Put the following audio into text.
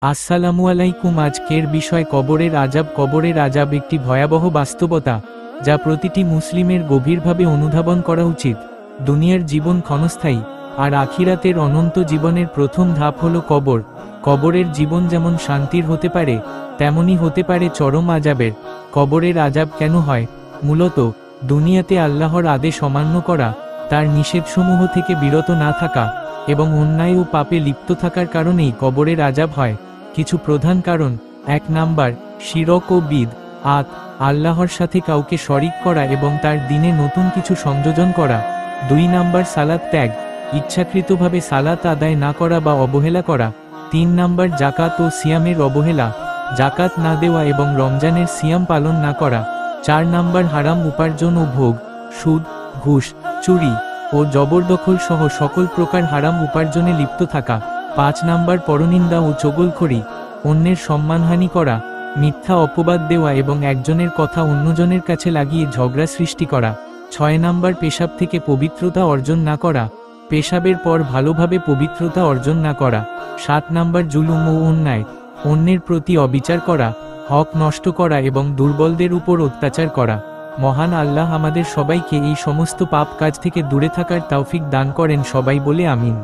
আসসালামু আলাইকুম। আজকের বিষয় কবরের আযাব। কবরের আযাব একটি ভয়াবহ বাস্তবতা যা প্রতিটি মুসলিমের গভীরভাবে অনুধাবন করা উচিত। দুনিয়ার জীবন ক্ষণস্থায়ী, আর আখিরাতের অনন্ত জীবনের প্রথম ধাপ হল কবর। কবরের জীবন যেমন শান্তির হতে পারে, তেমনি হতে পারে চরম আযাবের। কবরের আযাব কেন হয়? মূলত দুনিয়াতে আল্লাহর আদেশ অমান্য করা, তার নিষেধসমূহ থেকে বিরত না থাকা এবং অন্যায় ও পাপে লিপ্ত থাকার কারণেই কবরের আযাব হয়। কিছু প্রধান কারণ: ১ নাম্বার, শিরক ও বিদআত, আল্লাহর সাথে কাউকে শরিক করা এবং তার দিনে নতুন কিছু সংযোজন করা। ২ নাম্বার, সালাত ত্যাগ, ইচ্ছাকৃতভাবে সালাত আদায় না করা বা অবহেলা করা। ৩ নাম্বার, জাকাত ও সিয়ামের অবহেলা, জাকাত না দেওয়া এবং রমজানের সিয়াম পালন না করা। ৪ নাম্বার, হারাম উপার্জন ও ভোগ, সুদ, ঘুষ, চুরি ও জবরদখল সহ সকল প্রকার হারাম উপার্জনে লিপ্ত থাকা। ৫ নাম্বার, পরনিন্দা ও চগলখড়ি, অন্যের সম্মানহানি করা, মিথ্যা অপবাদ দেওয়া এবং একজনের কথা অন্যজনের কাছে লাগিয়ে ঝগড়া সৃষ্টি করা। ৬ নাম্বার, পেশাব থেকে পবিত্রতা অর্জন না করা, পেশাবের পর ভালোভাবে পবিত্রতা অর্জন না করা। ৭ নাম্বার, জুলুম ও অন্যায়, অন্যের প্রতি অবিচার করা, হক নষ্ট করা এবং দুর্বলদের উপর অত্যাচার করা। মহান আল্লাহ আমাদের সবাইকে এই সমস্ত পাপ কাজ থেকে দূরে থাকার তৌফিক দান করেন। সবাই বলে আমিন।